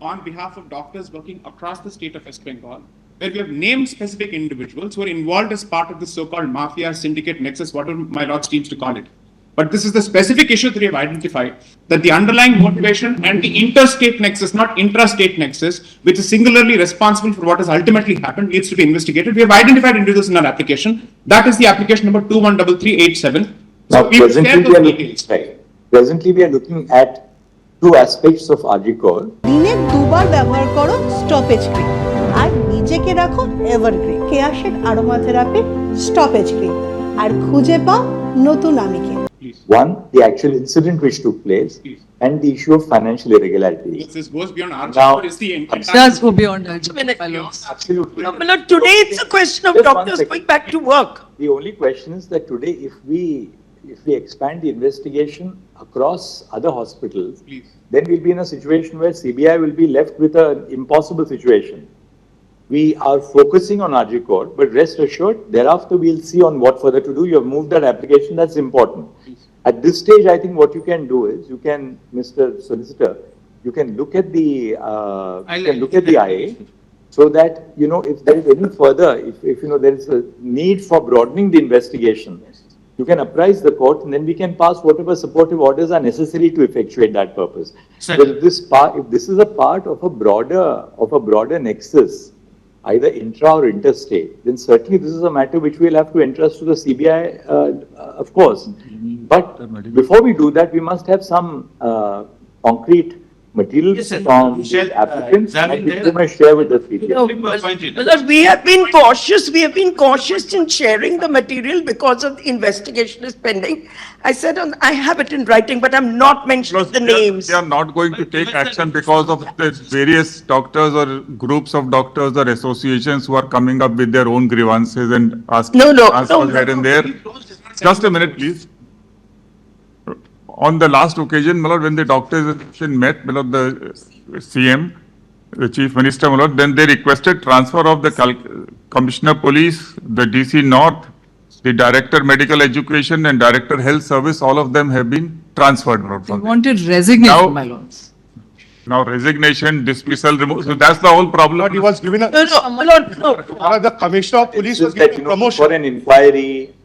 on behalf of doctors working across the state of West Bengal, where we have named specific individuals who are involved as part of the so-called mafia, syndicate, nexus, whatever my lord seems to call it. But this is the specific issue that we have identified, that the underlying motivation and the interstate nexus, not intrastate nexus, which is singularly responsible for what has ultimately happened, needs to be investigated. We have identified individuals in our application. That is the application number 213387. Now, presently we are looking at two aspects of RGCOR. দিনে দুবার ব্যবহার করো stoppage cream আর নিজেকে রাখো evergreen Keya Seth aromatherapy স্টপেজ cream আর খুঁজে পাও নতুন আমিকে। One, the actual incident which took place, and the issue of financial irregularities. This goes beyond our Now, It does go beyond our absolutely. No, but today it's a question of Just one doctors second. going back to work. The only question is that today, if we expand the investigation across other hospitals, Please. then we'll be in a situation where CBI will be left with an impossible situation. We are focusing on RGCOR, but rest assured, thereafter we'll see on what further to do. You have moved that application, that's important. At this stage, I think what you can do is, you can, Mr. Solicitor, you can look at the IA, so that, you know, if there is any further, if you know there is a need for broadening the investigation, you can apprise the court, and then we can pass whatever supportive orders are necessary to effectuate that purpose. But if this is a part of a broader nexus, either intra or interstate, then certainly this is a matter which we'll have to entrust to the CBI, of course. But before we do that, we must have some concrete materials from the applicants and we must share with the CBI. No, because we have been cautious in sharing the material because of the investigation is pending. I said, I have it in writing, but I'm not mentioning the names. They are not going to take action because of the various doctors or groups of doctors or associations who are coming up with their own grievances and asking for here and there. Just a minute, please. On the last occasion, my lord, when the doctors met, my lord, the CM, the Chief Minister, my lord, then they requested transfer of the Commissioner Police, the DC North, the Director Medical Education and Director Health Service, all of them have been transferred. My lord, They wanted resignation, my lords. Now resignation, dismissal, removal, so that's the whole problem. But he was given a, No. the Commissioner of Police was Just that, given you a know, promotion. for an inquiry,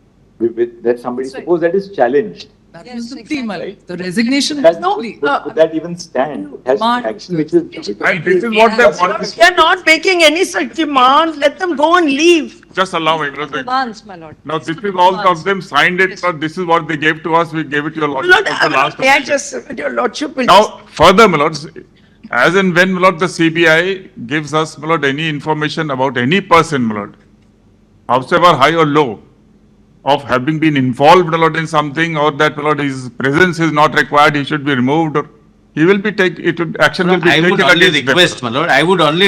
that somebody, suppose that is challenged. That was the plea, my lord. The resignation was That, the plea. could that even stand? It has to be action which is. And this is what they want. We are not making any such demand. Let them go and leave. Just allow me, brother. Demands, my lord. Now this is all of them signed it, but this is what they gave to us, we gave it to your lordship. Lord, at the last may I occasion. just, your lordship will Now, further, my lords, as and when, my lord, the CBI gives us, my lord, any information about any person, my lord, however high or low, of having been involved, my lord, in something, or that, my lord, his presence is not required, he should be removed, or he will be action will be I taken would only against them. request, my lord,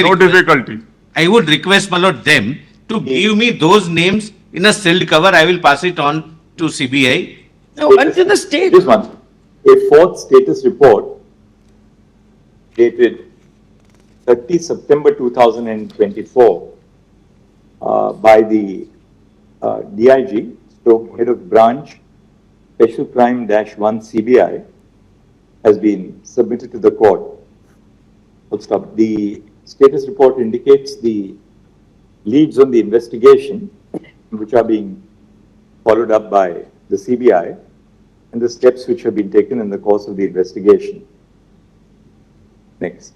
No difficulty. I would request, my lord, them to give me those names in a sealed cover. I will pass it on to CBI. No, until the state. This one, a fourth status report dated 30 September 2024 by the DIG, Head of Branch, Special Crime -1 CBI, has been submitted to the court. The status report indicates the leads on the investigation, which are being followed up by the CBI, and the steps which have been taken in the course of the investigation. Next.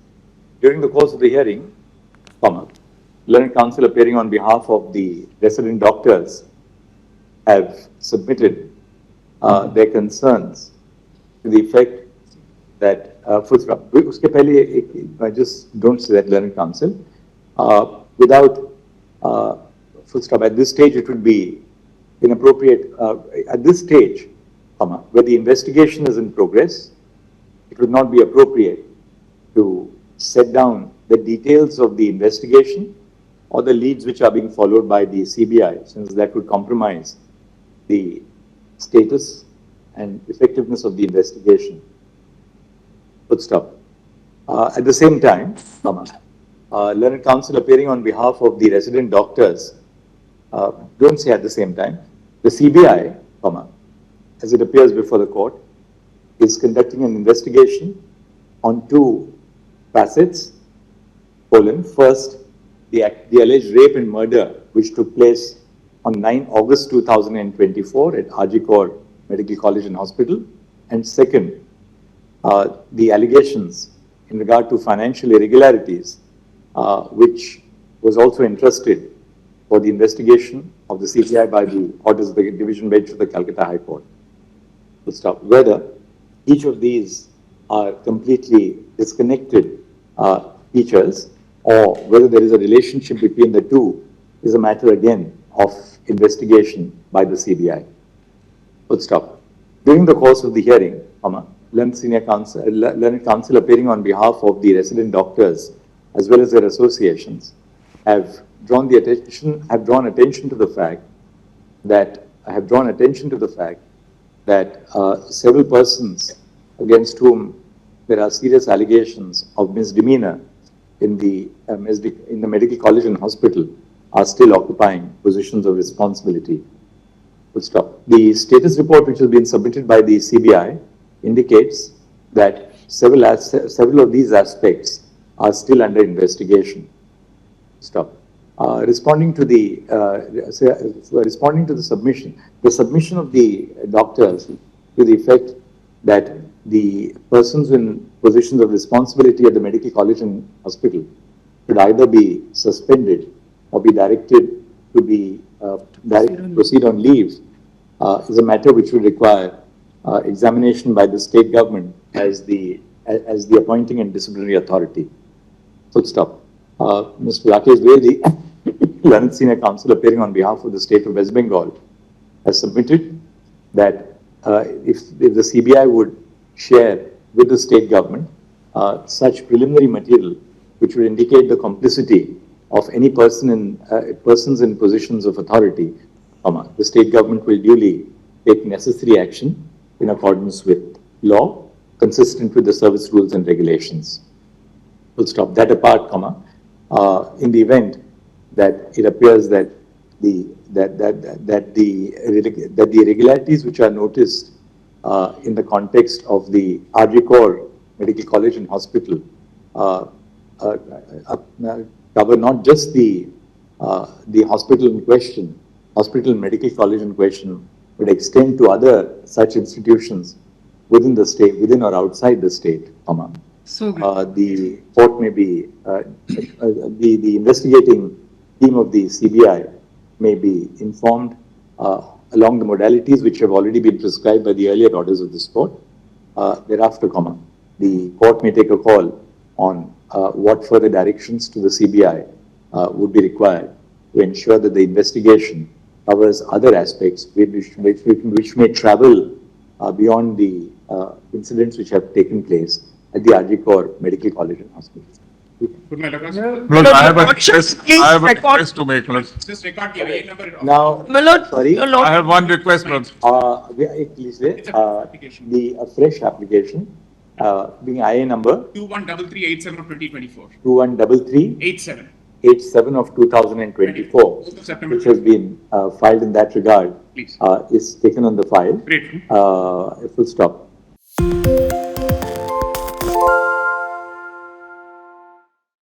During the course of the hearing, learned counsel appearing on behalf of the resident doctors have submitted their concerns to the effect that, I just don't say that, learned counsel, without at this stage it would be inappropriate, at this stage, where the investigation is in progress, it would not be appropriate to set down the details of the investigation or the leads which are being followed by the CBI, since that would compromise the status and effectiveness of the investigation. At the same time, learned counsel appearing on behalf of the resident doctors, don't say at the same time, the CBI, as it appears before the court, is conducting an investigation on two facets First, the alleged rape and murder which took place on 9 August 2024 at Ajikor Medical College and Hospital. And second, the allegations in regard to financial irregularities, which was also entrusted for the investigation of the CBI by the orders of the Division Bench of the Calcutta High Court. Full stop. Whether each of these are completely disconnected features or whether there is a relationship between the two is a matter again of investigation by the CBI. Full stop. During the course of the hearing, learned counsel appearing on behalf of the resident doctors as well as their associations have drawn attention to the fact that several persons against whom there are serious allegations of misdemeanor in the medical college and hospital are still occupying positions of responsibility. Full stop. The status report which has been submitted by the CBI indicates that several of these aspects are still under investigation. Stop. Responding to the submission of the doctors to the effect that the persons in positions of responsibility at the medical college and hospital should either be suspended or be directed to proceed on leave is a matter which will require examination by the state government as the appointing and disciplinary authority. Full stop. Mr. Rakesh Vedi, learned senior counsel appearing on behalf of the state of West Bengal, has submitted that if the CBI would share with the state government such preliminary material which would indicate the complicity of any persons in positions of authority, the state government will duly take necessary action in accordance with law, consistent with the service rules and regulations. Full stop. That apart, in the event that it appears that the irregularities which are noticed in the context of the Ajikor Medical College and Hospital cover not just the hospital in question, hospital and medical college in question, but extend to other such institutions within the state, within or outside the state, So good. the court may be, the investigating team of the CBI may be informed along the modalities which have already been prescribed by the earlier orders of this court. Thereafter, the court may take a call on what further directions to the CBI would be required to ensure that the investigation covers other aspects which may travel beyond the incidents which have taken place at the Ajikor Medical College and Hospital. Could my request? Lord, I have a Please request to make, Lord. Just record the IA number. Now, My lord, sorry, your lord, I have one request, Lord. please wait. The fresh application being IA number 213387 of 2024. 213387 87. of 2024, September. which has been filed in that regard, Please. is taken on the file. Great. Full stop.